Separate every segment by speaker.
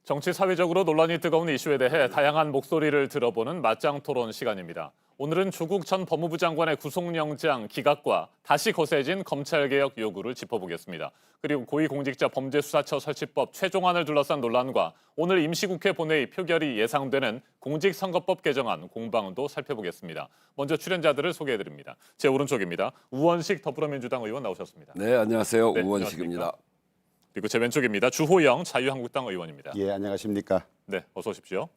Speaker 1: 정치 사회적으로 논란이 뜨거운 이슈에 대해 다양한 목소리를 들어보는 맞짱 토론 시간입니다. 오늘은 조국 전 법무부 장관의 구속영장 기각과 다시 거세진 검찰개혁 요구를 짚어보겠습니다. 그리고 고위공직자범죄수사처 설치법 최종안을 둘러싼 논란과 오늘 임시국회 본회의 표결이 예상되는 공직선거법 개정안 공방도 살펴보겠습니다. 먼저 출연자들을 소개해드립니다. 제 오른쪽입니다. 우원식 더불어민주당 의원 나오셨습니다.
Speaker 2: 네, 안녕하세요.
Speaker 1: 네,
Speaker 2: 우원식입니다.
Speaker 1: 안녕하십니까? 그리고 제 왼쪽입니다. 주호영 자유한국당 의원입니다.
Speaker 3: 예, 안녕하십니까?
Speaker 1: 네, 어서 오십시오.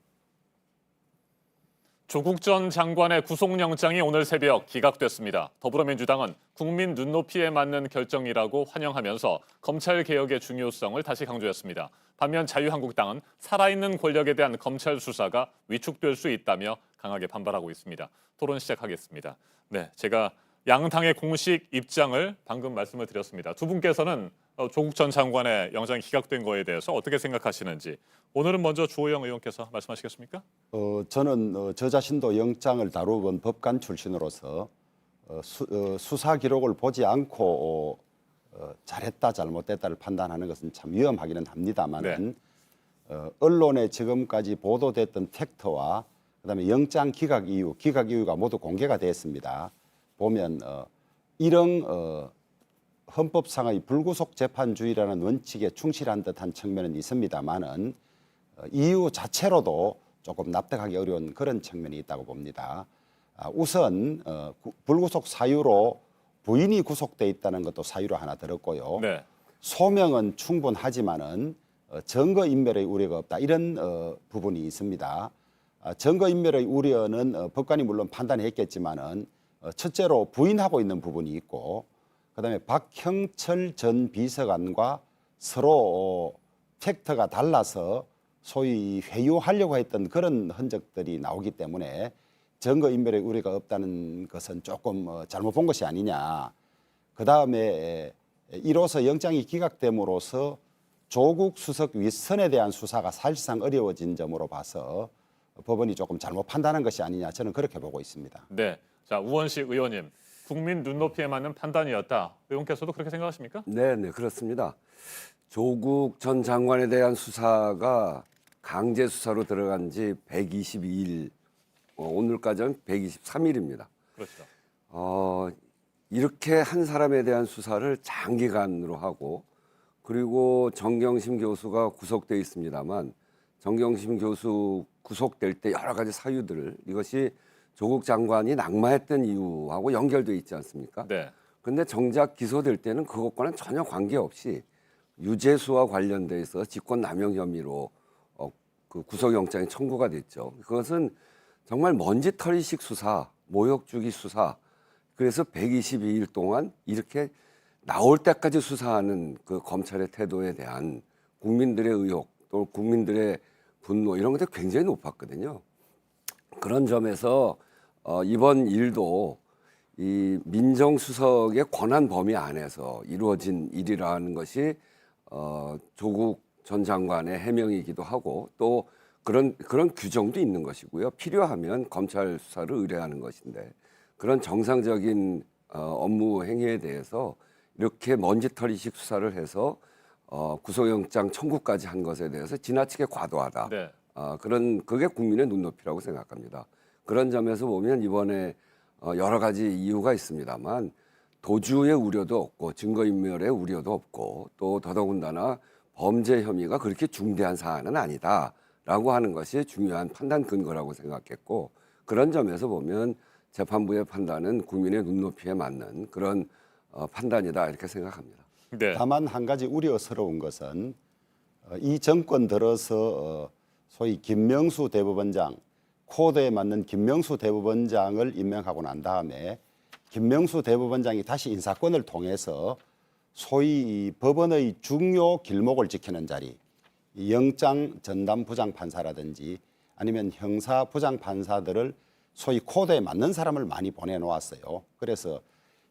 Speaker 1: 조국 전 장관의 구속영장이 오늘 새벽 기각됐습니다. 더불어민주당은 국민 눈높이에 맞는 결정이라고 환영하면서 검찰개혁의 중요성을 다시 강조했습니다. 반면 자유한국당은 살아있는 권력에 대한 검찰 수사가 위축될 수 있다며 강하게 반발하고 있습니다. 토론 시작하겠습니다. 네, 제가 양당의 공식 입장을 방금 말씀을 드렸습니다. 두 분께서는 조국 전 장관의 영장이 기각된 거에 대해서 어떻게 생각하시는지 오늘은 먼저 주호영 의원께서 말씀하시겠습니까?
Speaker 3: 저는 저 자신도 영장을 다루본 법관 출신으로서 수사 기록을 보지 않고 잘했다 잘못됐다를 판단하는 것은 참 위험하기는 합니다만은 언론에 지금까지 보도됐던 팩트와 그다음에 영장 기각 이유가 모두 공개가 됐습니다. 보면 이런 헌법상의 불구속 재판주의라는 원칙에 충실한 듯한 측면은 있습니다만은 이유 자체로도 조금 납득하기 어려운 그런 측면이 있다고 봅니다. 우선 불구속 사유로 부인이 구속돼 있다는 것도 사유로 하나 들었고요.
Speaker 1: 네.
Speaker 3: 소명은 충분하지만은 증거인멸의 우려가 없다 이런 부분이 있습니다. 증거인멸의 우려는 법관이 물론 판단했겠지만은 첫째로 부인하고 있는 부분이 있고 그다음에 박형철 전 비서관과 서로 팩트가 달라서 소위 회유하려고 했던 그런 흔적들이 나오기 때문에 증거인멸의 우려가 없다는 것은 조금 잘못 본 것이 아니냐. 그다음에 이로써 영장이 기각됨으로써 조국 수석 윗선에 대한 수사가 사실상 어려워진 점으로 봐서 법원이 조금 잘못 판단한 것이 아니냐 저는 그렇게 보고 있습니다.
Speaker 1: 네. 자, 우원식 의원님. 국민 눈높이에 맞는 판단이었다. 의원께서도 그렇게 생각하십니까?
Speaker 2: 네, 그렇습니다. 조국 전 장관에 대한 수사가 강제 수사로 들어간 지 122일, 오늘까지는 123일입니다.
Speaker 1: 그렇죠.
Speaker 2: 이렇게 한 사람에 대한 수사를 장기간으로 하고 그리고 정경심 교수가 구속돼 있습니다만 정경심 교수 구속될 때 여러 가지 사유들을 이것이 조국 장관이 낙마했던 이유하고 연결돼 있지 않습니까?
Speaker 1: 네.
Speaker 2: 그런데 정작 기소될 때는 그것과는 전혀 관계없이 유죄수와 관련돼 있어 직권남용 혐의로 그 구속영장이 청구가 됐죠. 그것은 정말 먼지털이식 수사, 모욕주기 수사. 그래서 122일 동안 이렇게 나올 때까지 수사하는 그 검찰의 태도에 대한 국민들의 의혹 또 국민들의 분노 이런 것들이 굉장히 높았거든요. 그런 점에서 이번 일도 이 민정수석의 권한 범위 안에서 이루어진 일이라는 것이 조국 전 장관의 해명이기도 하고 또 그런 규정도 있는 것이고요. 필요하면 검찰 수사를 의뢰하는 것인데 그런 정상적인 업무 행위에 대해서 이렇게 먼지털이식 수사를 해서 구속영장 청구까지 한 것에 대해서 지나치게 과도하다.
Speaker 1: 네.
Speaker 2: 그게 국민의 눈높이라고 생각합니다. 그런 점에서 보면 이번에 여러 가지 이유가 있습니다만 도주의 우려도 없고 증거인멸의 우려도 없고 또 더더군다나 범죄 혐의가 그렇게 중대한 사안은 아니다라고 하는 것이 중요한 판단 근거라고 생각했고 그런 점에서 보면 재판부의 판단은 국민의 눈높이에 맞는 그런 판단이다 이렇게 생각합니다.
Speaker 1: 네.
Speaker 3: 다만 한 가지 우려스러운 것은 이 정권 들어서 소위 김명수 대법원장 코드에 맞는 김명수 대법원장을 임명하고 난 다음에 김명수 대법원장이 다시 인사권을 통해서 소위 법원의 중요 길목을 지키는 자리, 영장 전담 부장 판사라든지 아니면 형사 부장 판사들을 소위 코드에 맞는 사람을 많이 보내놓았어요. 그래서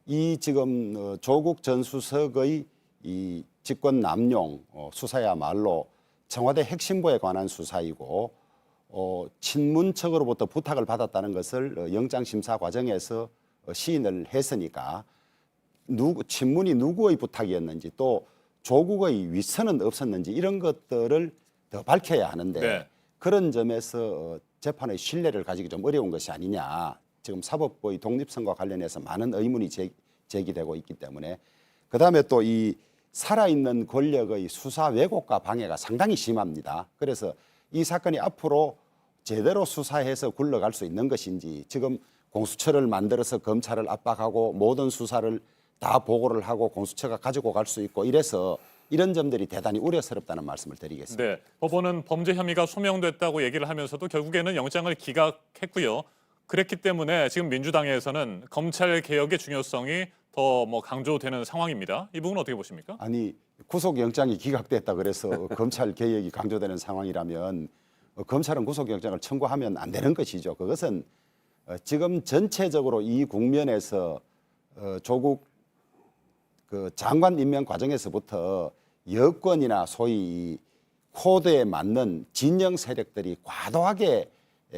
Speaker 3: 이 지금 조국 전 수석의 이 직권 남용 수사야말로 청와대 핵심부에 관한 수사이고 친문측으로부터 부탁을 받았다는 것을 영장 심사 과정에서 시인을 했으니까 친문이 누구의 부탁이었는지 또 조국의 위선은 없었는지 이런 것들을 더 밝혀야 하는데
Speaker 1: 네.
Speaker 3: 그런 점에서 재판의 신뢰를 가지기 좀 어려운 것이 아니냐. 지금 사법부의 독립성과 관련해서 많은 의문이 제기되고 있기 때문에 그다음에 또 이 살아있는 권력의 수사 왜곡과 방해가 상당히 심합니다. 그래서 이 사건이 앞으로 제대로 수사해서 굴러갈 수 있는 것인지 지금 공수처를 만들어서 검찰을 압박하고 모든 수사를 다 보고를 하고 공수처가 가지고 갈 수 있고 이래서 이런 점들이 대단히 우려스럽다는 말씀을 드리겠습니다.
Speaker 1: 네, 법원은 범죄 혐의가 소명됐다고 얘기를 하면서도 결국에는 영장을 기각했고요. 그랬기 때문에 지금 민주당에서는 검찰 개혁의 중요성이 더 강조되는 상황입니다. 이 부분 어떻게 보십니까?
Speaker 3: 아니 구속영장이 기각됐다 그래서 검찰 개혁이 강조되는 상황이라면 검찰은 구속영장을 청구하면 안 되는 것이죠. 그것은 지금 전체적으로 이 국면에서 조국 그 장관 임명 과정에서부터 여권이나 소위 이 코드에 맞는 진영 세력들이 과도하게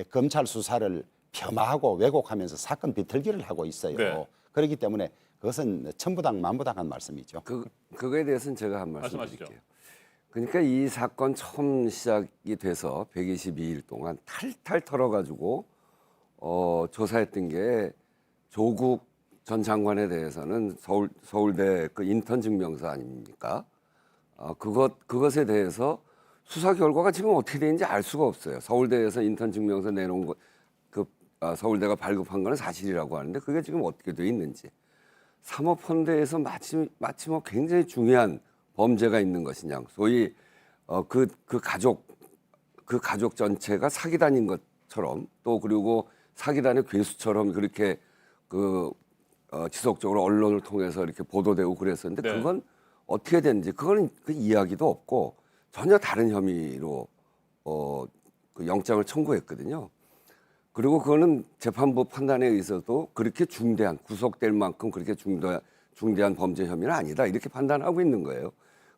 Speaker 3: 검찰 수사를 폄하하고 왜곡하면서 사건 비틀기를 하고 있어요.
Speaker 1: 네.
Speaker 3: 그렇기 때문에 그것은 천부당 만부당한 말씀이죠.
Speaker 2: 그거에 대해서는 제가 한 말씀
Speaker 1: 말씀하시죠.
Speaker 2: 드릴게요. 그러니까 이 사건 처음 시작이 돼서 122일 동안 탈탈 털어가지고 조사했던 게 조국 전 장관에 대해서는 서울대 그 인턴 증명서 아닙니까? 그것에 대해서 수사 결과가 지금 어떻게 되는지 알 수가 없어요. 서울대에서 인턴 증명서 내놓은 거, 서울대가 발급한 거는 사실이라고 하는데 그게 지금 어떻게 돼 있는지. 사모펀드에서 마치 굉장히 중요한 범죄가 있는 것이냐. 소위 그 가족 전체가 사기단인 것처럼 또 그리고 사기단의 괴수처럼 그렇게 지속적으로 언론을 통해서 이렇게 보도되고 그랬었는데
Speaker 1: 네.
Speaker 2: 그건 어떻게 됐는지 그거는 그 이야기도 없고 전혀 다른 혐의로 그 영장을 청구했거든요. 그리고 그거는 재판부 판단에 의해서도 그렇게 중대한 구속될 만큼 그렇게 중대한 범죄 혐의는 아니다 이렇게 판단하고 있는 거예요.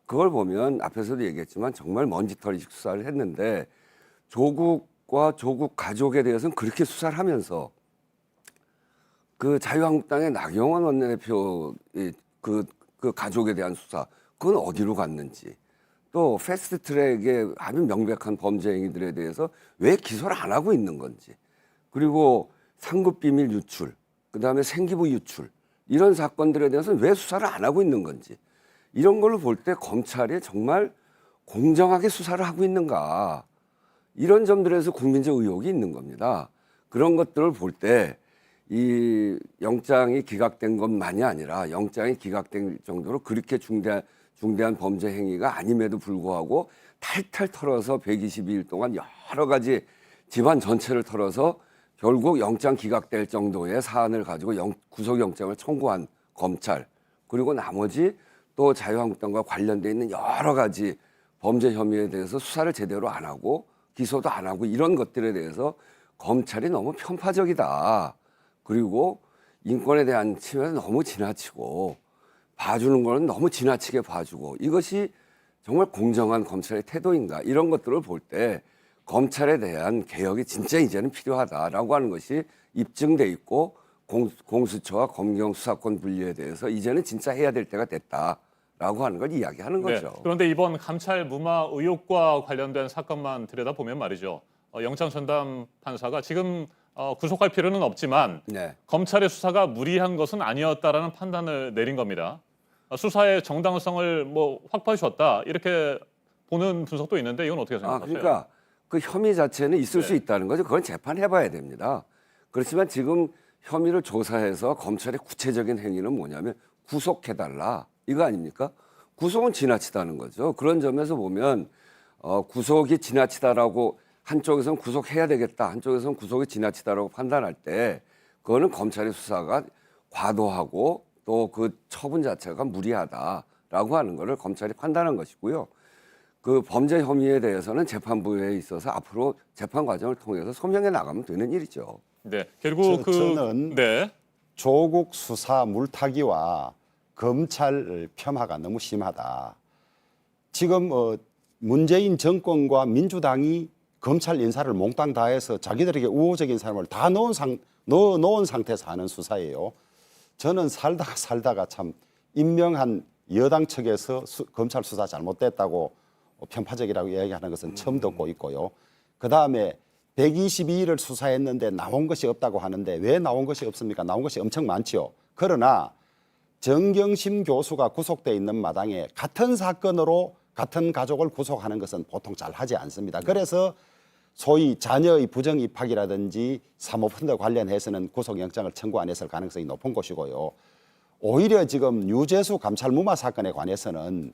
Speaker 2: 그걸 보면 앞에서도 얘기했지만 정말 먼지털이식 수사를 했는데 조국과 조국 가족에 대해서는 그렇게 수사를 하면서 그 자유한국당의 나경원 원내대표의 그 가족에 대한 수사 그건 어디로 갔는지 또 패스트트랙의 아주 명백한 범죄 행위들에 대해서 왜 기소를 안 하고 있는 건지 그리고 상급 비밀 유출 그다음에 생기부 유출 이런 사건들에 대해서는 왜 수사를 안 하고 있는 건지 이런 걸로 볼 때 검찰이 정말 공정하게 수사를 하고 있는가 이런 점들에서 국민적 의혹이 있는 겁니다. 그런 것들을 볼 때 이 영장이 기각된 것만이 아니라 영장이 기각된 정도로 그렇게 중대한 범죄 행위가 아님에도 불구하고 탈탈 털어서 122일 동안 여러 가지 집안 전체를 털어서 결국 영장 기각될 정도의 사안을 가지고 구속영장을 청구한 검찰 그리고 나머지 또 자유한국당과 관련돼 있는 여러 가지 범죄 혐의에 대해서 수사를 제대로 안 하고 기소도 안 하고 이런 것들에 대해서 검찰이 너무 편파적이다. 그리고 인권에 대한 침해는 너무 지나치고 봐주는 거는 너무 지나치게 봐주고 이것이 정말 공정한 검찰의 태도인가 이런 것들을 볼 때 검찰에 대한 개혁이 진짜 이제는 필요하다라고 하는 것이 입증돼 있고 공수처와 검경 수사권 분리에 대해서 이제는 진짜 해야 될 때가 됐다라고 하는 걸 이야기하는 거죠.
Speaker 1: 그런데 이번 감찰 무마 의혹과 관련된 사건만 들여다보면 말이죠. 영장 전담 판사가 지금 구속할 필요는 없지만
Speaker 2: 네.
Speaker 1: 검찰의 수사가 무리한 것은 아니었다라는 판단을 내린 겁니다. 수사의 정당성을 확보해 줬다 이렇게 보는 분석도 있는데 이건 어떻게 생각하세요?
Speaker 2: 그러니까 그 혐의 자체는 있을
Speaker 1: 네.
Speaker 2: 수 있다는 거죠. 그건 재판해봐야 됩니다. 그렇지만 지금 혐의를 조사해서 검찰의 구체적인 행위는 뭐냐면 구속해달라 이거 아닙니까? 구속은 지나치다는 거죠. 그런 점에서 보면 구속이 지나치다라고 한쪽에서는 구속해야 되겠다, 한쪽에서는 구속이 지나치다라고 판단할 때 그거는 검찰의 수사가 과도하고 또 그 처분 자체가 무리하다라고 하는 것을 검찰이 판단한 것이고요. 그 범죄 혐의에 대해서는 재판부에 있어서 앞으로 재판 과정을 통해서 소명해 나가면 되는 일이죠.
Speaker 1: 네, 결국
Speaker 3: 저는
Speaker 1: 네.
Speaker 3: 조국 수사 물타기와 검찰 폄하가 너무 심하다. 지금 문재인 정권과 민주당이 검찰 인사를 몽땅 다 해서 자기들에게 우호적인 사람을 다 넣어놓은 상태에서 하는 수사예요. 저는 살다가 참 임명한 여당 측에서 검찰 수사 잘못됐다고 편파적이라고 이야기하는 것은 처음 듣고 있고요. 그다음에 122일을 수사했는데 나온 것이 없다고 하는데 왜 나온 것이 없습니까? 나온 것이 엄청 많지요. 그러나 정경심 교수가 구속돼 있는 마당에 같은 사건으로 같은 가족을 구속하는 것은 보통 잘 하지 않습니다. 그래서 소위 자녀의 부정 입학이라든지 사모펀드 관련해서는 구속영장을 청구 안 했을 가능성이 높은 것이고요. 오히려 지금 유재수 감찰 무마 사건에 관해서는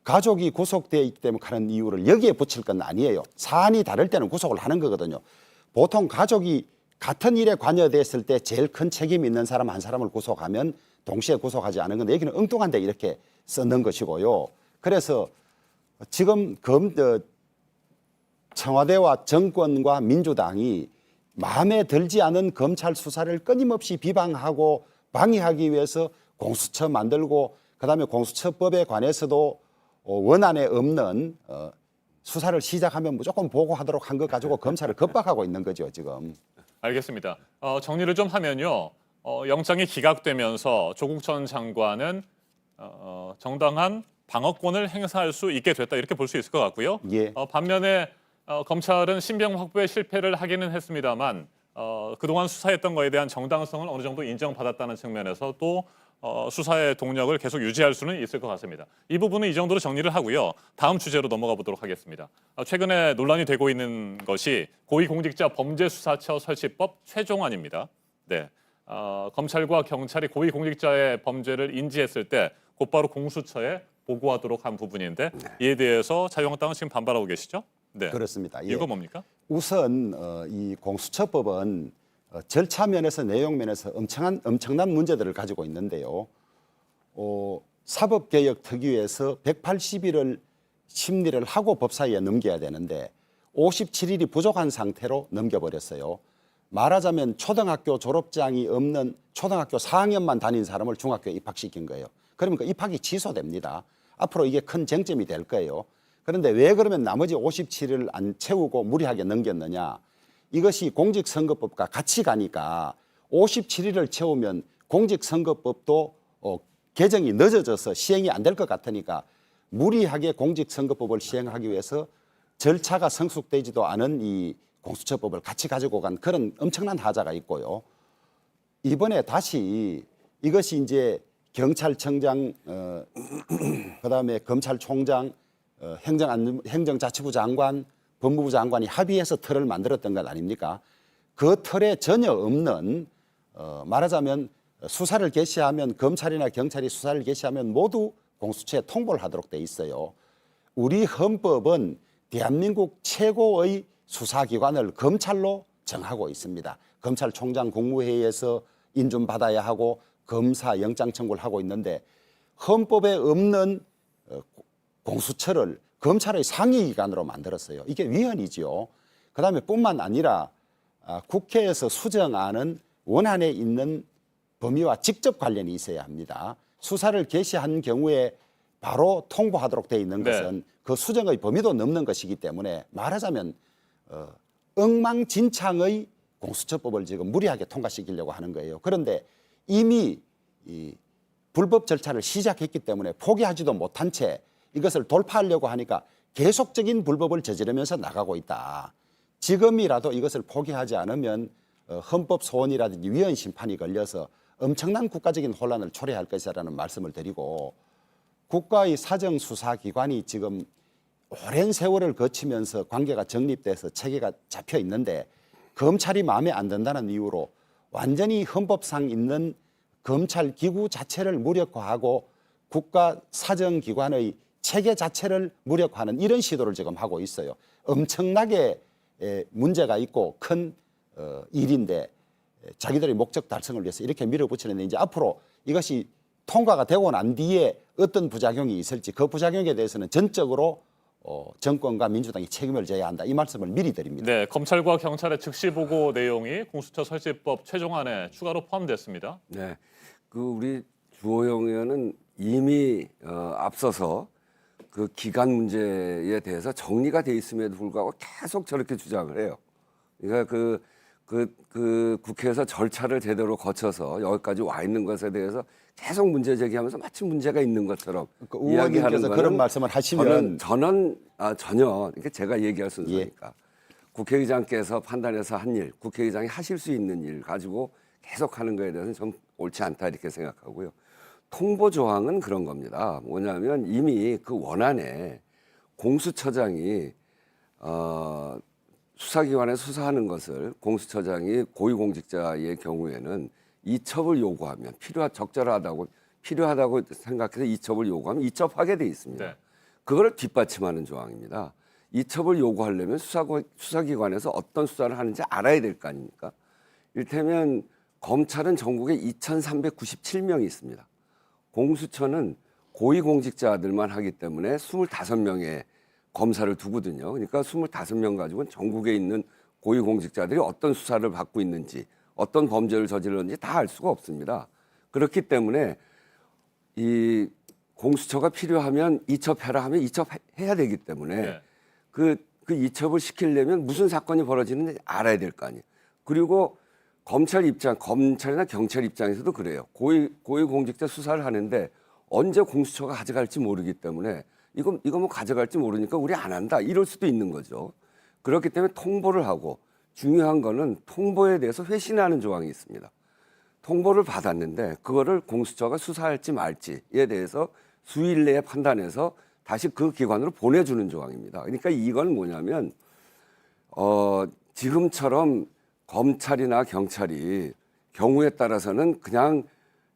Speaker 3: 가족이 구속되어 있기 때문에 하는 이유를 여기에 붙일 건 아니에요. 사안이 다를 때는 구속을 하는 거거든요. 보통 가족이 같은 일에 관여됐을 때 제일 큰 책임 있는 사람 한 사람을 구속하면 동시에 구속하지 않은 건데 여기는 엉뚱한데 이렇게 써놓은 것이고요. 그래서 지금 청와대와 정권과 민주당이 마음에 들지 않은 검찰 수사를 끊임없이 비방하고 방해하기 위해서 공수처 만들고 그다음에 공수처법에 관해서도 원안에 없는 수사를 시작하면 무조건 보고하도록 한 것 가지고 검찰을 겁박하고 있는 거죠 지금.
Speaker 1: 알겠습니다. 정리를 좀 하면요. 영장이 기각되면서 조국 전 장관은 정당한 방어권을 행사할 수 있게 됐다 이렇게 볼 수 있을 것 같고요.
Speaker 3: 예.
Speaker 1: 반면에 검찰은 신병 확보에 실패를 하기는 했습니다만 그동안 수사했던 거에 대한 정당성을 어느 정도 인정받았다는 측면에서 또 수사의 동력을 계속 유지할 수는 있을 것 같습니다. 이 부분은 이 정도로 정리를 하고요. 다음 주제로 넘어가 보도록 하겠습니다. 최근에 논란이 되고 있는 것이 고위공직자 범죄수사처 설치법 최종안입니다. 네, 검찰과 경찰이 고위공직자의 범죄를 인지했을 때 곧바로 공수처에 보고하도록 한 부분인데 이에 대해서 자유한국당은 지금 반발하고 계시죠? 네,
Speaker 3: 그렇습니다. 예.
Speaker 1: 이유가 뭡니까?
Speaker 3: 우선 이 공수처법은 절차 면에서 내용 면에서 엄청난 문제들을 가지고 있는데요. 사법개혁 특위에서 180일을 심리를 하고 법사위에 넘겨야 되는데 57일이 부족한 상태로 넘겨버렸어요. 말하자면 초등학교 졸업장이 없는 초등학교 4학년만 다닌 사람을 중학교에 입학시킨 거예요. 그러니까 입학이 취소됩니다. 앞으로 이게 큰 쟁점이 될 거예요. 그런데 왜 그러면 나머지 57일을 안 채우고 무리하게 넘겼느냐. 이것이 공직선거법과 같이 가니까 57일을 채우면 공직선거법도 개정이 늦어져서 시행이 안 될 것 같으니까 무리하게 공직선거법을 시행하기 위해서 절차가 성숙되지도 않은 이 공수처법을 같이 가지고 간 그런 엄청난 하자가 있고요. 이번에 다시 이것이 이제 경찰청장, 그다음에 검찰총장, 행정자치부 장관, 법무부 장관이 합의해서 틀을 만들었던 것 아닙니까? 그 틀에 전혀 없는 말하자면 수사를 개시하면 검찰이나 경찰이 수사를 개시하면 모두 공수처에 통보를 하도록 돼 있어요. 우리 헌법은 대한민국 최고의 수사기관을 검찰로 정하고 있습니다. 검찰총장 국무회의에서 인준받아야 하고 검사 영장 청구를 하고 있는데 헌법에 없는 공수처를 검찰의 상위기관으로 만들었어요. 이게 위헌이지요. 그다음에 뿐만 아니라 국회에서 수정안은 원안에 있는 범위와 직접 관련이 있어야 합니다. 수사를 개시한 경우에 바로 통보하도록 되어 있는 것은 그 수정의 범위도 넘는 것이기 때문에 말하자면 엉망진창의 공수처법을 지금 무리하게 통과시키려고 하는 거예요. 그런데 이미 이 불법 절차를 시작했기 때문에 포기하지도 못한 채 이것을 돌파하려고 하니까 계속적인 불법을 저지르면서 나가고 있다. 지금이라도 이것을 포기하지 않으면 헌법 소원이라든지 위헌 심판이 걸려서 엄청난 국가적인 혼란을 초래할 것이라는 말씀을 드리고 국가의 사정수사기관이 지금 오랜 세월을 거치면서 관계가 정립돼서 체계가 잡혀 있는데 검찰이 마음에 안 든다는 이유로 완전히 헌법상 있는 검찰 기구 자체를 무력화하고 국가 사정기관의 체계 자체를 무력화하는 이런 시도를 지금 하고 있어요. 엄청나게 문제가 있고 큰 일인데 자기들의 목적 달성을 위해서 이렇게 밀어붙이는데 이제 앞으로 이것이 통과가 되고 난 뒤에 어떤 부작용이 있을지 그 부작용에 대해서는 전적으로 정권과 민주당이 책임을 져야 한다. 이 말씀을 미리 드립니다.
Speaker 1: 네, 검찰과 경찰의 즉시 보고 내용이 공수처 설치법 최종안에 추가로 포함됐습니다.
Speaker 2: 네, 그 우리 주호영 의원은 이미 앞서서 그 기간 문제에 대해서 정리가 돼 있음에도 불구하고 계속 저렇게 주장을 해요. 그러니까 그 그 국회에서 절차를 제대로 거쳐서 여기까지 와 있는 것에 대해서 계속 문제 제기하면서 마치 문제가 있는 것처럼
Speaker 3: 그
Speaker 2: 이야기하는
Speaker 3: 의원님께서
Speaker 2: 거는
Speaker 3: 그런 말씀을 하시면
Speaker 2: 전혀 이게 제가 얘기할 순서니까 국회의장께서 판단해서 한 일, 국회의장이 하실 수 있는 일 가지고 계속하는 거에 대해서는 좀 옳지 않다 이렇게 생각하고요. 통보 조항은 그런 겁니다. 뭐냐면 이미 그 원안에 공수처장이 수사기관에 수사하는 것을 공수처장이 고위공직자의 경우에는 이첩을 요구하면 필요하다고 생각해서 이첩을 요구하면 이첩하게 돼 있습니다.
Speaker 1: 네.
Speaker 2: 그걸 뒷받침하는 조항입니다. 이첩을 요구하려면 수사기관에서 어떤 수사를 하는지 알아야 될 거 아닙니까? 이를테면 검찰은 전국에 2,397명이 있습니다. 공수처는 고위공직자들만 하기 때문에 25명의 검사를 두거든요. 그러니까 25명 가지고는 전국에 있는 고위공직자들이 어떤 수사를 받고 있는지 어떤 범죄를 저질렀는지 다 알 수가 없습니다. 그렇기 때문에 이 공수처가 필요하면 이첩해라 하면 이첩해야 되기 때문에
Speaker 1: 네.
Speaker 2: 그 이첩을 시키려면 무슨 사건이 벌어지는지 알아야 될 거 아니에요. 그리고 검찰이나 경찰 입장에서도 그래요. 고위공직자 수사를 하는데 언제 공수처가 가져갈지 모르기 때문에 이거 뭐 가져갈지 모르니까 우리 안 한다 이럴 수도 있는 거죠. 그렇기 때문에 통보를 하고 중요한 거는 통보에 대해서 회신하는 조항이 있습니다. 통보를 받았는데 그거를 공수처가 수사할지 말지에 대해서 수일 내에 판단해서 다시 그 기관으로 보내주는 조항입니다. 그러니까 이건 뭐냐면 지금처럼 검찰이나 경찰이 경우에 따라서는 그냥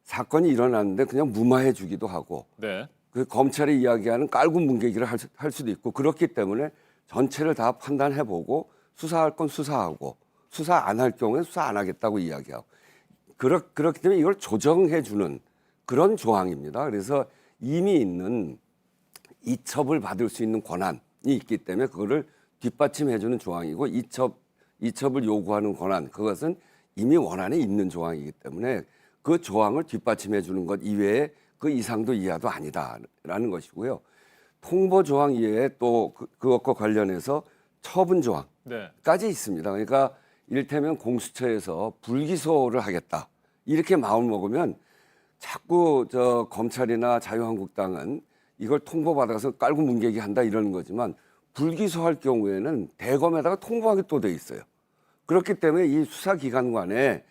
Speaker 2: 사건이 일어났는데 그냥 무마해 주기도 하고
Speaker 1: 네.
Speaker 2: 그 검찰이 이야기하는 깔고 뭉개기를 할 수도 있고 그렇기 때문에 전체를 다 판단해보고 수사할 건 수사하고 수사 안 할 경우에 수사 안 하겠다고 이야기하고 그렇기 때문에 이걸 조정해주는 그런 조항입니다. 그래서 이미 있는 이첩을 받을 수 있는 권한이 있기 때문에 그거를 뒷받침해주는 조항이고 이첩을 요구하는 권한 그것은 이미 원안에 있는 조항이기 때문에 그 조항을 뒷받침해주는 것 이외에 그 이상도 이하도 아니다라는 것이고요. 통보 조항 이외에 또 그것과 관련해서 처분 조항까지
Speaker 1: 네.
Speaker 2: 있습니다. 그러니까 이를테면 공수처에서 불기소를 하겠다 이렇게 마음 먹으면 자꾸 검찰이나 자유한국당은 이걸 통보받아서 깔고 뭉개기 한다 이러는 거지만 불기소할 경우에는 대검에다가 통보하게 또 돼 있어요. 그렇기 때문에 이 수사기관 간에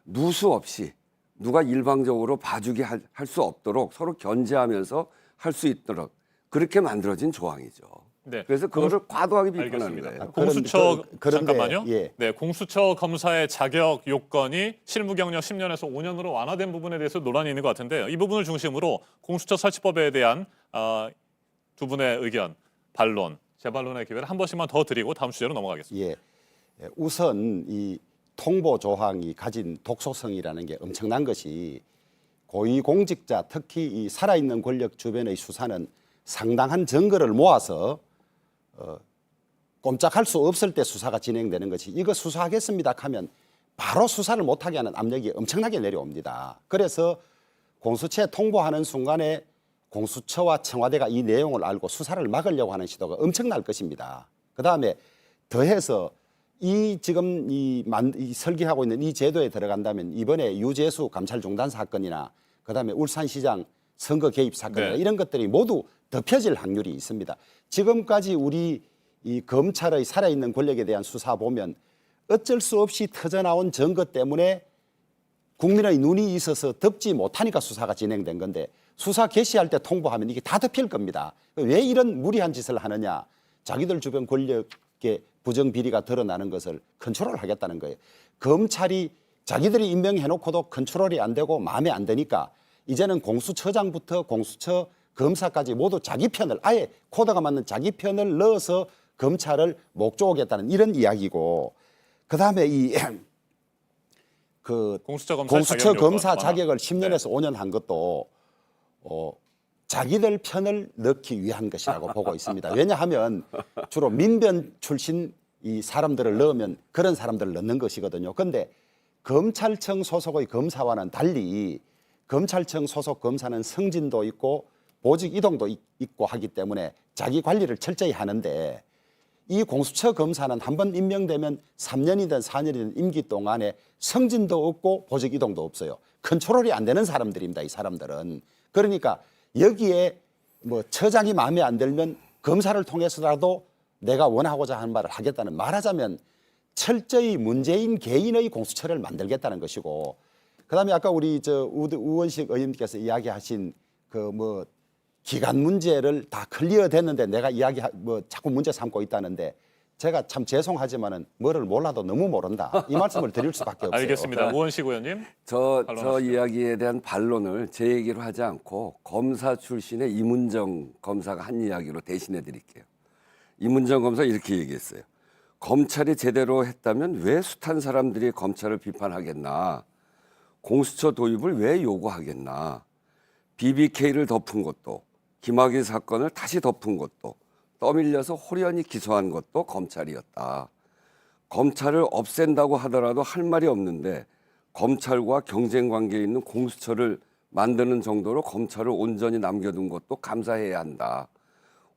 Speaker 2: 누수 없이 누가 일방적으로 봐주게 할 수 없도록 서로 견제하면서 할 수 있도록 그렇게 만들어진 조항이죠.
Speaker 1: 네.
Speaker 2: 그래서 그거를 과도하게 비판하는
Speaker 1: 알겠습니다.
Speaker 2: 거예요.
Speaker 1: 공수처
Speaker 3: 그런데,
Speaker 1: 잠깐만요.
Speaker 3: 예.
Speaker 1: 네, 공수처 검사의 자격 요건이 실무 경력 10년에서 5년으로 완화된 부분에 대해서 논란이 있는 것 같은데요. 이 부분을 중심으로 공수처 설치법에 대한 두 분의 의견, 반론, 재반론의 기회를 한 번씩만 더 드리고 다음 주제로 넘어가겠습니다.
Speaker 3: 예. 우선 이 통보 조항이 가진 독소성이라는 게 엄청난 것이 고위공직자 특히 이 살아있는 권력 주변의 수사는 상당한 증거를 모아서 꼼짝할 수 없을 때 수사가 진행되는 것이 이거 수사하겠습니다 하면 바로 수사를 못하게 하는 압력이 엄청나게 내려옵니다. 그래서 공수처에 통보하는 순간에 공수처와 청와대가 이 내용을 알고 수사를 막으려고 하는 시도가 엄청날 것입니다. 그다음에 더해서 이 지금 이 설계하고 있는 이 제도에 들어간다면 이번에 유재수 감찰 중단 사건이나 그다음에 울산시장 선거 개입 사건이나
Speaker 1: 네.
Speaker 3: 이런 것들이 모두 덮여질 확률이 있습니다. 지금까지 우리 이 검찰의 살아있는 권력에 대한 수사 보면 어쩔 수 없이 터져나온 증거 때문에 국민의 눈이 있어서 덮지 못하니까 수사가 진행된 건데 수사 개시할 때 통보하면 이게 다 덮일 겁니다. 왜 이런 무리한 짓을 하느냐. 자기들 주변 권력의 부정비리가 드러나는 것을 컨트롤하겠다는 거예요. 검찰이 자기들이 임명해놓고도 컨트롤이 안 되고 마음에 안 드니까 이제는 공수처장부터 공수처 검사까지 모두 자기 편을 아예 코드가 맞는 자기 편을 넣어서 검찰을 목조오겠다는 이런 이야기고 그다음에
Speaker 1: 공수처
Speaker 3: 공수처 검사
Speaker 1: 요건
Speaker 3: 자격을 10년에서 5년 한 것도 자기들 편을 넣기 위한 것이라고 보고 있습니다. 왜냐하면 주로 민변 출신 이 사람들을 넣으면 그런 사람들을 넣는 것이거든요. 그런데 검찰청 소속의 검사와는 달리 검찰청 소속 검사는 승진도 있고 보직 이동도 있고 하기 때문에 자기 관리를 철저히 하는데 이 공수처 검사는 한번 임명되면 3년이든 4년이든 임기 동안에 승진도 없고 보직 이동도 없어요. 컨트롤이 안 되는 사람들입니다. 이 사람들은. 그러니까 여기에 뭐 처장이 마음에 안 들면 검사를 통해서라도 내가 원하고자 하는 말을 하겠다는, 말하자면 철저히 문재인 개인의 공수처를 만들겠다는 것이고, 그다음에 아까 우리 우원식 의원님께서 이야기하신 그 뭐 기간 문제를 다 클리어 됐는데 내가 자꾸 문제 삼고 있다는데, 제가 참 죄송하지만은 뭐를 몰라도 너무 모른다, 이 말씀을 드릴 수밖에 없어요.
Speaker 1: 알겠습니다. 우원식 의원님.
Speaker 2: 저
Speaker 1: 반론하시죠.
Speaker 2: 이야기에 대한 반론을 제 얘기로 하지 않고 검사 출신의 이문정 검사가 한 이야기로 대신해 드릴게요. 이문정 검사 이렇게 얘기했어요. 검찰이 제대로 했다면 왜 숱한 사람들이 검찰을 비판하겠나? 공수처 도입을 왜 요구하겠나? BBK를 덮은 것도, 김학의 사건을 다시 덮은 것도, 떠밀려서 호련히 기소한 것도 검찰이었다. 검찰을 없앤다고 하더라도 할 말이 없는데 검찰과 경쟁 관계에 있는 공수처를 만드는 정도로 검찰을 온전히 남겨둔 것도 감사해야 한다.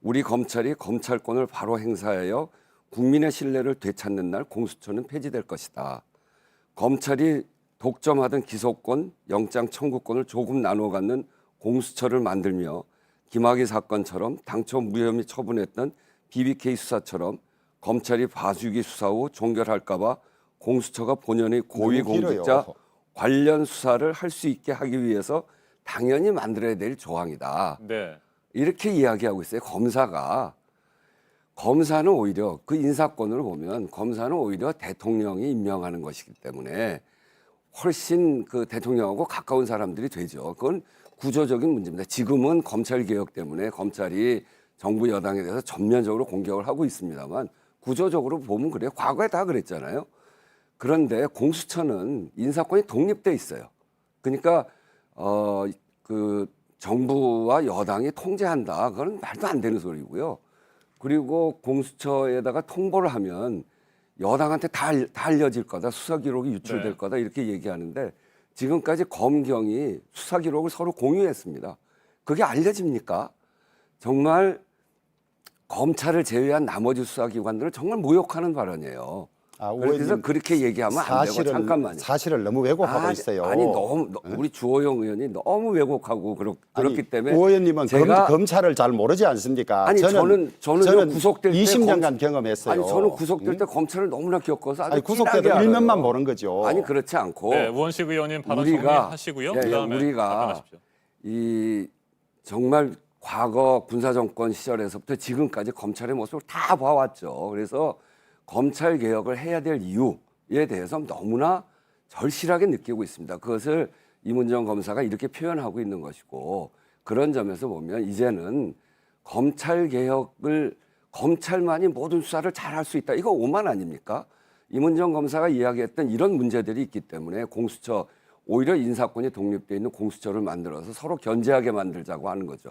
Speaker 2: 우리 검찰이 검찰권을 바로 행사하여 국민의 신뢰를 되찾는 날 공수처는 폐지될 것이다. 검찰이 독점하던 기소권, 영장 청구권을 조금 나눠 갖는 공수처를 만들며 김학의 사건처럼 당초 무혐의 처분했던 BBK 수사처럼 검찰이 봐주기 수사 후 종결할까 봐 공수처가 본연의 고위공직자 관련 수사를 할 수 있게 하기 위해서 당연히 만들어야 될 조항이다.
Speaker 1: 네.
Speaker 2: 이렇게 이야기하고 있어요. 검사는 오히려 그 인사권을 보면 검사는 오히려 대통령이 임명하는 것이기 때문에 훨씬 그 대통령하고 가까운 사람들이 되죠. 그건 구조적인 문제입니다. 지금은 검찰 개혁 때문에 검찰이 정부 여당에 대해서 전면적으로 공격을 하고 있습니다만 구조적으로 보면 그래요. 과거에 다 그랬잖아요. 그런데 공수처는 인사권이 독립돼 있어요. 그러니까 그 정부와 여당이 통제한다. 그건 말도 안 되는 소리고요. 그리고 공수처에다가 통보를 하면 여당한테 다 알려질 거다. 수사 기록이 유출될
Speaker 1: 네.
Speaker 2: 거다. 이렇게 얘기하는데 지금까지 검경이 수사 기록을 서로 공유했습니다. 그게 알려집니까? 정말 검찰을 제외한 나머지 수사기관들을 정말 모욕하는 발언이에요. 그래서 그렇게 얘기하면 안 되고 잠깐만요.
Speaker 3: 사실을 너무 왜곡하고 있어요.
Speaker 2: 아니 너무 우리 주호영 의원이 너무 왜곡하고 그렇기 때문에
Speaker 3: 우 의원님은
Speaker 2: 제가
Speaker 3: 검찰을 잘 모르지 않습니까?
Speaker 2: 아니 저는 구속될 때
Speaker 3: 20년간 경험했어요.
Speaker 2: 아니 저는 구속될 때 검찰을 너무나 겪어서 아주
Speaker 3: 구속돼도
Speaker 2: 진하게
Speaker 3: 일면만
Speaker 2: 알아요.
Speaker 3: 보는 거죠.
Speaker 2: 아니 그렇지 않고
Speaker 1: 네, 우원식 의원님 발언
Speaker 2: 우리가
Speaker 1: 정리하시고요. 그다음에
Speaker 2: 우리가
Speaker 1: 답변하십시오.
Speaker 2: 이 정말 과거 군사정권 시절에서부터 지금까지 검찰의 모습을 다 봐왔죠. 그래서 검찰 개혁을 해야 될 이유에 대해서 너무나 절실하게 느끼고 있습니다. 그것을 이문정 검사가 이렇게 표현하고 있는 것이고, 그런 점에서 보면 이제는 검찰 개혁을 검찰만이 모든 수사를 잘할 수 있다. 이거 오만 아닙니까? 이문정 검사가 이야기했던 이런 문제들이 있기 때문에 공수처, 오히려 인사권이 독립되어 있는 공수처를 만들어서 서로 견제하게 만들자고 하는 거죠.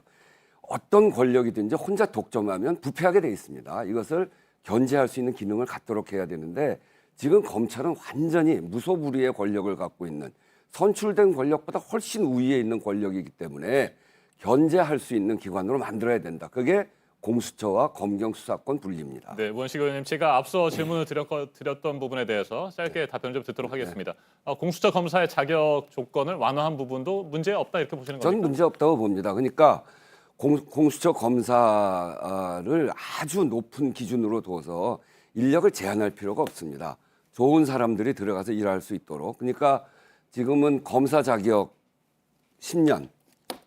Speaker 2: 어떤 권력이든지 혼자 독점하면 부패하게 돼 있습니다. 이것을 견제할 수 있는 기능을 갖도록 해야 되는데 지금 검찰은 완전히 무소불위의 권력을 갖고 있는, 선출된 권력보다 훨씬 우위에 있는 권력이기 때문에 견제할 수 있는 기관으로 만들어야 된다. 그게 공수처와 검경 수사권 분리입니다.
Speaker 1: 네, 우원식 의원님, 제가 앞서 질문을 드렸던 부분에 대해서 짧게 답변 좀 듣도록 하겠습니다. 공수처 검사의 자격 조건을 완화한 부분도 문제 없다 이렇게 보시는
Speaker 2: 저는
Speaker 1: 겁니까?
Speaker 2: 문제 없다고 봅니다. 그러니까 공수처 검사를 아주 높은 기준으로 둬서 인력을 제한할 필요가 없습니다. 좋은 사람들이 들어가서 일할 수 있도록. 그러니까 지금은 검사 자격 10년,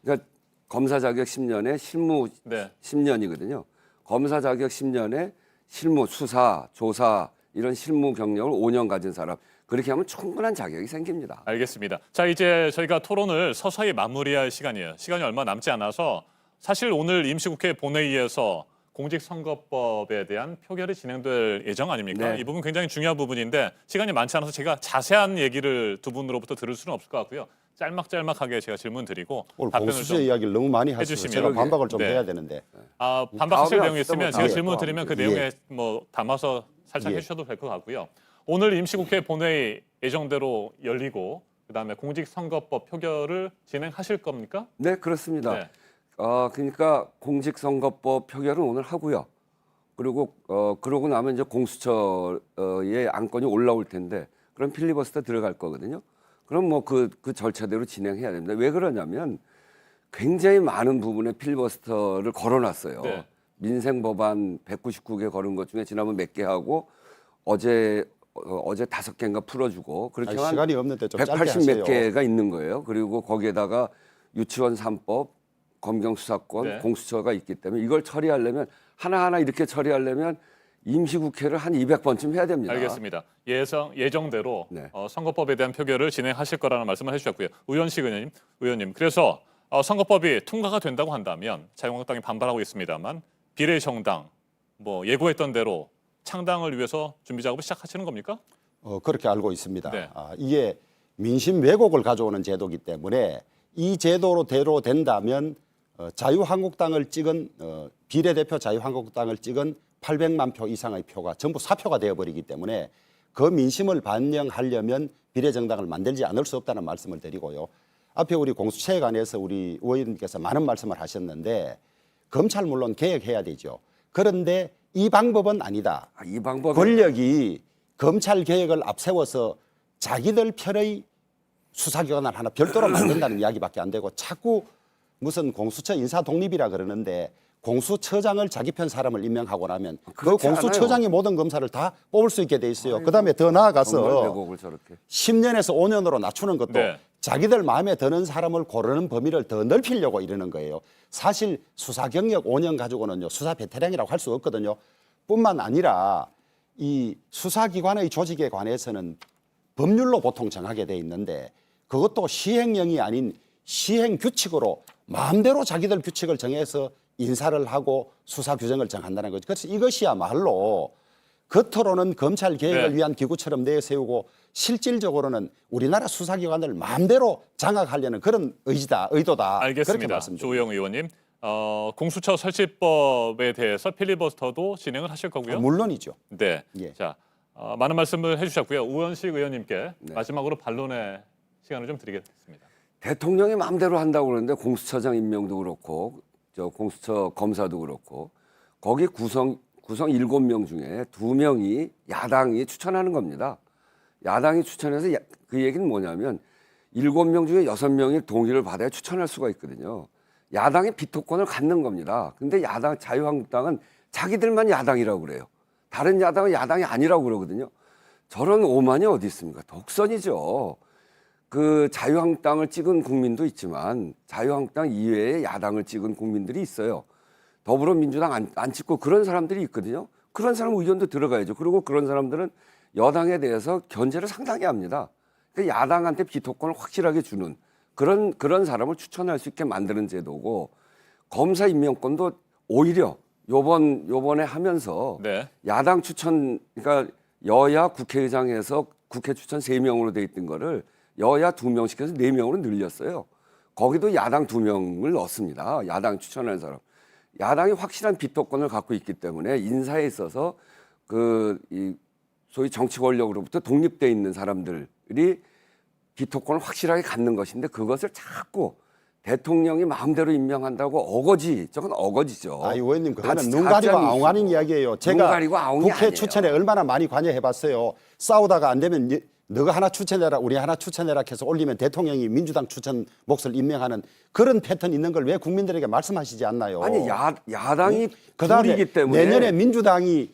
Speaker 2: 그러니까 검사 자격 10년에 실무
Speaker 1: 네.
Speaker 2: 10년이거든요. 검사 자격 10년에 실무, 수사, 조사 이런 실무 경력을 5년 가진 사람. 그렇게 하면 충분한 자격이 생깁니다.
Speaker 1: 알겠습니다. 자, 이제 저희가 토론을 서서히 마무리할 시간이에요. 시간이 얼마 남지 않아서 사실 오늘 임시국회 본회의에서 공직선거법에 대한 표결이 진행될 예정 아닙니까?
Speaker 2: 네.
Speaker 1: 이 부분 굉장히 중요한 부분인데 시간이 많지 않아서 제가 자세한 얘기를 두 분으로부터 들을 수는 없을 것 같고요. 짤막짤막하게 제가 질문 드리고
Speaker 3: 오늘
Speaker 1: 답변을
Speaker 3: 공수처
Speaker 1: 좀
Speaker 3: 이야기를 너무 많이 하셔서
Speaker 1: 해주시면.
Speaker 3: 제가 반박을 좀
Speaker 1: 네.
Speaker 3: 해야 되는데.
Speaker 1: 반박하실
Speaker 2: 다음에
Speaker 1: 내용이 있으면
Speaker 2: 합시다.
Speaker 1: 제가
Speaker 2: 뭐
Speaker 1: 질문
Speaker 2: 다음에
Speaker 1: 드리면 그
Speaker 3: 또
Speaker 1: 내용에 뭐 담아서 살짝
Speaker 3: 예.
Speaker 1: 해주셔도 될 것 같고요. 오늘 임시국회 본회의 예정대로 열리고 그다음에 공직선거법 표결을 진행하실 겁니까?
Speaker 2: 네, 그렇습니다.
Speaker 1: 네.
Speaker 2: 그러니까 공직선거법 표결은 오늘 하고요. 그리고 그러고 나면 이제 공수처의 안건이 올라올 텐데 그럼 필리버스터 들어갈 거거든요. 그럼 뭐 그 절차대로 진행해야 됩니다. 왜 그러냐면 굉장히 많은 부분에 필리버스터를 걸어놨어요.
Speaker 1: 네.
Speaker 2: 민생 법안 199개 걸은 것 중에 지난번 몇 개 하고 어제 5개인가 풀어주고 그렇게
Speaker 3: 아니,
Speaker 2: 한
Speaker 3: 시간이 없는데 좀 짧게
Speaker 2: 180 몇
Speaker 3: 하세요.
Speaker 2: 개가 있는 거예요. 그리고 거기에다가 유치원 3법, 검경 수사권,
Speaker 1: 네.
Speaker 2: 공수처가 있기 때문에 이걸 처리하려면 하나하나 이렇게 처리하려면 임시국회를 한 200번쯤 해야 됩니다.
Speaker 1: 알겠습니다. 예정대로
Speaker 2: 네.
Speaker 1: 선거법에 대한 표결을 진행하실 거라는 말씀을 해주셨고요. 우현식 의원님, 그래서 선거법이 통과가 된다고 한다면 자유한국당이 반발하고 있습니다만 비례정당 뭐 예고했던 대로 창당을 위해서 준비 작업을 시작하시는 겁니까?
Speaker 3: 그렇게 알고 있습니다.
Speaker 1: 네.
Speaker 3: 이게 민심 왜곡을 가져오는 제도이기 때문에 이 제도로대로 된다면 자유한국당을 찍은 비례대표 자유한국당을 찍은 800만 표 이상의 표가 전부 사표가 되어버리기 때문에 그 민심을 반영하려면 비례정당을 만들지 않을 수 없다는 말씀을 드리고요. 앞에 우리 공수처에 관해서 우리 의원님께서 많은 말씀을 하셨는데 검찰 물론 개혁해야 되죠. 그런데 이 방법은 아니다.
Speaker 2: 이 방법이
Speaker 3: 권력이 검찰 개혁을 앞세워서 자기들 편의 수사기관을 하나 별도로 만든다는 이야기밖에 안 되고 자꾸 무슨 공수처 인사 독립이라 그러는데 공수처장을 자기 편 사람을 임명하고 나면 그
Speaker 2: 그렇지
Speaker 3: 공수처장이 모든 검사를 다 뽑을 수 있게 돼 있어요. 그다음에 더
Speaker 2: 정말
Speaker 3: 나아가서
Speaker 2: 왜곡을 저렇게
Speaker 3: 10년에서 5년으로 낮추는 것도
Speaker 1: 네.
Speaker 3: 자기들 마음에 드는 사람을 고르는 범위를 더 넓히려고 이러는 거예요. 사실 수사 경력 5년 가지고는요 수사 베테랑이라고 할 수 없거든요. 뿐만 아니라 이 수사기관의 조직에 관해서는 법률로 보통 정하게 돼 있는데 그것도 시행령이 아닌 시행 규칙으로 마음대로 자기들 규칙을 정해서 인사를 하고 수사 규정을 정한다는 거죠. 그래서 이것이야말로 겉으로는 검찰 개혁을
Speaker 1: 네.
Speaker 3: 위한 기구처럼 내세우고 실질적으로는 우리나라 수사기관을 마음대로 장악하려는 그런 의도다. 그렇게
Speaker 1: 알겠습니다.
Speaker 3: 말씀드립니다.
Speaker 1: 조영 의원님, 공수처 설치법에 대해서 필리버스터도 진행을 하실 거고요.
Speaker 3: 물론이죠.
Speaker 1: 네.
Speaker 3: 예.
Speaker 1: 자, 많은 말씀을 해주셨고요. 우현식 의원님께
Speaker 2: 네.
Speaker 1: 마지막으로 반론의 시간을 좀 드리겠습니다.
Speaker 2: 대통령이 마음대로 한다고 그러는데 공수처장 임명도 그렇고 저 공수처 검사도 그렇고 거기 구성 7명 중에 2명이 야당이 추천하는 겁니다. 야당이 추천해서 그 얘기는 뭐냐면 7명 중에 6명이 동의를 받아야 추천할 수가 있거든요. 야당이 비토권을 갖는 겁니다. 근데 자유한국당은 자기들만 야당이라고 그래요. 다른 야당은 야당이 아니라고 그러거든요. 저런 오만이 어디 있습니까? 독선이죠. 그 자유한국당을 찍은 국민도 있지만 자유한국당 이외에 야당을 찍은 국민들이 있어요. 더불어민주당 안 찍고 그런 사람들이 있거든요. 그런 사람 의견도 들어가야죠. 그리고 그런 사람들은 여당에 대해서 견제를 상당히 합니다. 그러니까 야당한테 비토권을 확실하게 주는 그런 사람을 추천할 수 있게 만드는 제도고 검사 임명권도 오히려 요번에 하면서
Speaker 1: 네.
Speaker 2: 야당 추천 그러니까 여야 국회의장에서 국회 추천 3명으로 돼 있던 거를 여야 2명 시켜서 4명으로 늘렸어요. 거기도 야당 2명을 넣었습니다. 야당 추천하는 사람. 야당이 확실한 비토권을 갖고 있기 때문에 인사에 있어서 이 소위 정치 권력으로부터 독립돼 있는 사람들이 비토권을 확실하게 갖는 것인데 그것을 자꾸 대통령이 마음대로 임명한다고 저건 어거지죠.
Speaker 3: 의원님
Speaker 2: 다
Speaker 3: 그거는
Speaker 2: 진짜
Speaker 3: 눈 가리고
Speaker 2: 가짜
Speaker 3: 아웅 하는
Speaker 2: 뉴스고.
Speaker 3: 이야기예요.
Speaker 2: 눈
Speaker 3: 제가
Speaker 2: 가리고 아웅이
Speaker 3: 국회
Speaker 2: 아니에요.
Speaker 3: 추천에 얼마나 많이 관여해봤어요. 싸우다가 안 되면 너가 하나 추천해라 우리 하나 추천해라 해서 올리면 대통령이 민주당 추천 몫을 임명하는 그런 패턴 있는 걸 왜 국민들에게 말씀하시지 않나요?
Speaker 2: 아니 야당이
Speaker 3: 그다음에
Speaker 2: 둘이기 때문에
Speaker 3: 내년에 민주당이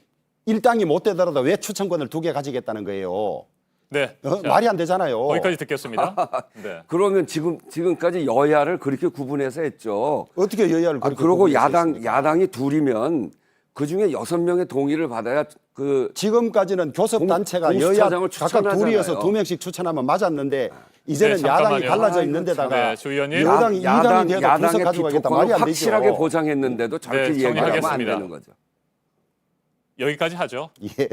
Speaker 3: 1당이 못 되더라도 왜 추천권을 2개 가지겠다는 거예요.
Speaker 1: 네. 자,
Speaker 3: 말이 안 되잖아요.
Speaker 1: 거기까지 듣겠습니다. 네.
Speaker 2: 그러면 지금까지 여야를 그렇게 구분해서 했죠.
Speaker 3: 어떻게 여야를 그렇게
Speaker 2: 그러고
Speaker 3: 구분할 수 있습니까?
Speaker 2: 야당이 둘이면 그 중에 6명의 동의를 받아야
Speaker 3: 지금까지는 교섭단체가 여야
Speaker 2: 공수처장을
Speaker 3: 각각
Speaker 2: 추천하잖아요.
Speaker 3: 둘이어서 2명씩 추천하면 맞았는데 이제는
Speaker 1: 네,
Speaker 3: 야당이
Speaker 1: 잠깐만요.
Speaker 3: 갈라져
Speaker 2: 아이고,
Speaker 3: 있는데다가
Speaker 1: 네, 조 의원님.
Speaker 3: 여당이 2당이 되어도
Speaker 2: 야당의
Speaker 3: 가지고 가겠다
Speaker 2: 비토권을
Speaker 3: 말이 안 되죠.
Speaker 2: 확실하게 보장했는데도 저렇게
Speaker 1: 네,
Speaker 2: 얘기하면 안
Speaker 1: 정리하겠습니다.
Speaker 2: 되는 거죠.
Speaker 1: 여기까지 하죠.
Speaker 3: 예.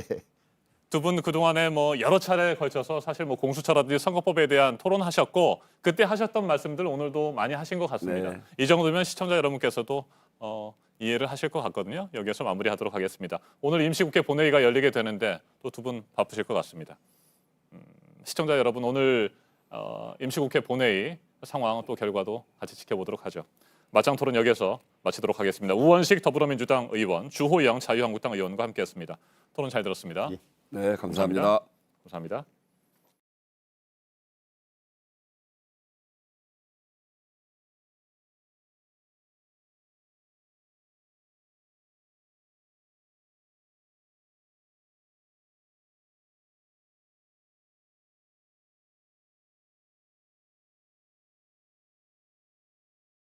Speaker 1: 두 분 그동안에 뭐 여러 차례에 걸쳐서 사실 뭐 공수처라든지 선거법에 대한 토론하셨고 그때 하셨던 말씀들 오늘도 많이 하신 것 같습니다.
Speaker 2: 네.
Speaker 1: 이 정도면 시청자 여러분께서도 이해를 하실 것 같거든요. 여기서 마무리하도록 하겠습니다. 오늘 임시국회 본회의가 열리게 되는데 또 두 분 바쁘실 것 같습니다. 시청자 여러분 오늘 임시국회 본회의 상황 또 결과도 같이 지켜보도록 하죠. 맞짱 토론 여기에서 마치도록 하겠습니다. 우원식 더불어민주당 의원, 주호영 자유한국당 의원과 함께했습니다. 토론 잘 들었습니다.
Speaker 3: 예.
Speaker 2: 네, 감사합니다.
Speaker 1: 감사합니다.